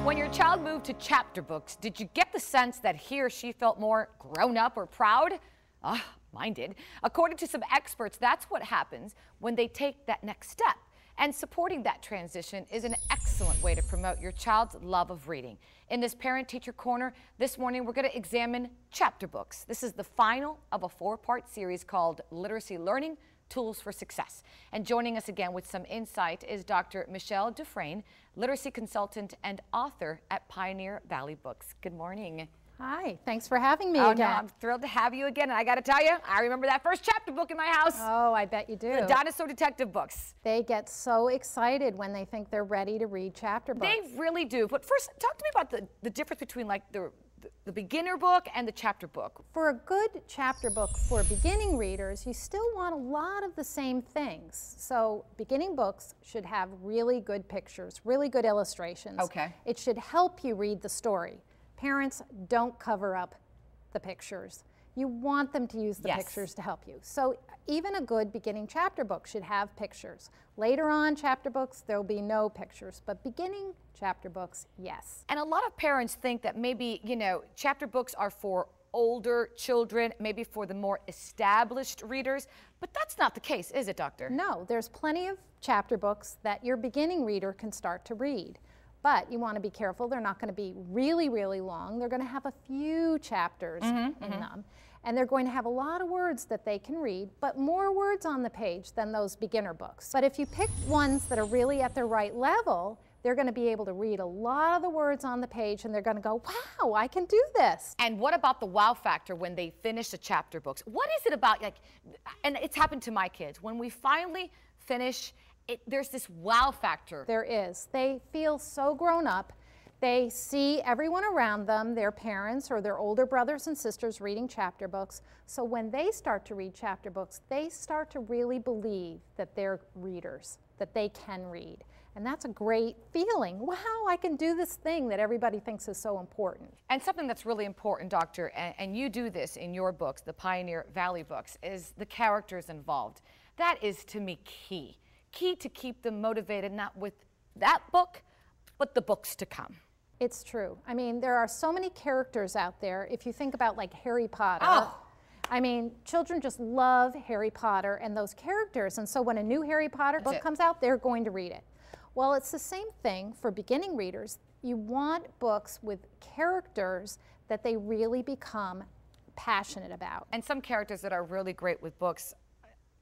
When your child moved to chapter books, did you get the sense that he or she felt more grown up or proud? Mine did. According to some experts, that's what happens when they take that next step. And supporting that transition is an excellent way to promote your child's love of reading. In this Parent Teacher Corner, this morning we're going to examine chapter books. This is the final of a 4-part series called Literacy Learning Tools for Success. And joining us again with some insight is Dr. Michele Dufresne, literacy consultant and author at Pioneer Valley Books. Good morning. Hi, thanks for having me again. No, I'm thrilled to have you again. And I got to tell you, I remember that first chapter book in my house. Oh, I bet you do. The dinosaur detective books. They get so excited when they think they're ready to read chapter books. They really do. But first, talk to me about the difference between like the beginner book and the chapter book. For a good chapter book for beginning readers, you still want a lot of the same things. So beginning books should have really good pictures, really good illustrations. Okay. It should help you read the story. Parents, don't cover up the pictures. You want them to use the pictures to help you. So even a good beginning chapter book should have pictures. Later on chapter books, there'll be no pictures, but beginning chapter books, yes. And a lot of parents think that maybe, you know, chapter books are for older children, maybe for the more established readers, but that's not the case, is it, Doctor? No, there's plenty of chapter books that your beginning reader can start to read. But you want to be careful. They're not going to be really, really long. They're going to have a few chapters in them. And they're going to have a lot of words that they can read, but more words on the page than those beginner books. But if you pick ones that are really at their right level, they're going to be able to read a lot of the words on the page, and they're going to go, wow, I can do this. And what about the wow factor when they finish the chapter books? What is it about, like, and it's happened to my kids, when we finally finish, there's this wow factor. There is. They feel so grown up. They see everyone around them, their parents or their older brothers and sisters reading chapter books. So when they start to read chapter books, they start to really believe that they're readers, that they can read. And that's a great feeling. Wow, I can do this thing that everybody thinks is so important. And something that's really important, Doctor, and you do this in your books, the Pioneer Valley Books, is the characters involved. That is, to me, key. Key to keep them motivated, not with that book, but the books to come. It's true. I mean, there are so many characters out there. If you think about like Harry Potter, I mean, children just love Harry Potter and those characters. And so when a new Harry Potter book comes out, they're going to read it. Well, it's the same thing for beginning readers. You want books with characters that they really become passionate about. And some characters that are really great with books,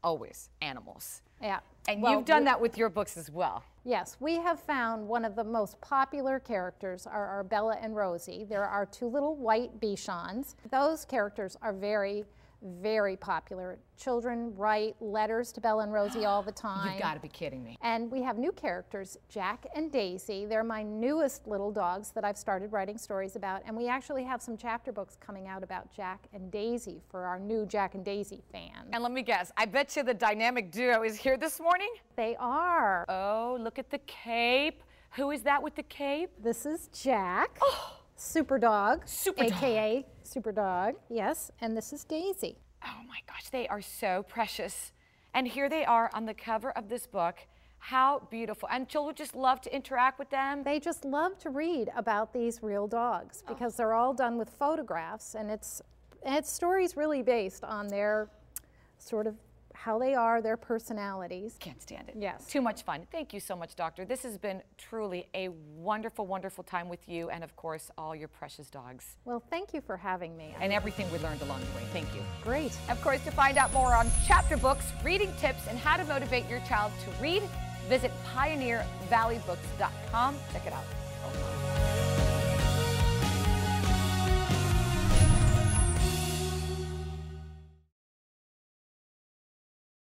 always animals. Yeah. And you've done that with your books as well. Yes, we have found one of the most popular characters are Bella and Rosie. There are 2 little white Bichons. Those characters are very, very popular. Children write letters to Bella and Rosie all the time. You've got to be kidding me. And we have new characters, Jack and Daisy. They're my newest little dogs that I've started writing stories about. And we actually have some chapter books coming out about Jack and Daisy for our new Jack and Daisy fans. And let me guess, I bet you the dynamic duo is here this morning? They are. Oh, look at the cape. Who is that with the cape? This is Jack. Super Dog, Super AKA Super Dog, yes, and this is Daisy. Oh my gosh, they are so precious. And here they are on the cover of this book. How beautiful. And children just love to interact with them. They just love to read about these real dogs because they're all done with photographs, and it's stories really based on their sort of how they are, their personalities. Can't stand it. Yes. Too much fun. Thank you so much, Doctor. This has been truly a wonderful, wonderful time with you and, of course, all your precious dogs. Well, thank you for having me. And everything we learned along the way. Thank you. Great. Of course, to find out more on chapter books, reading tips, and how to motivate your child to read, visit pioneervalleybooks.com. Check it out.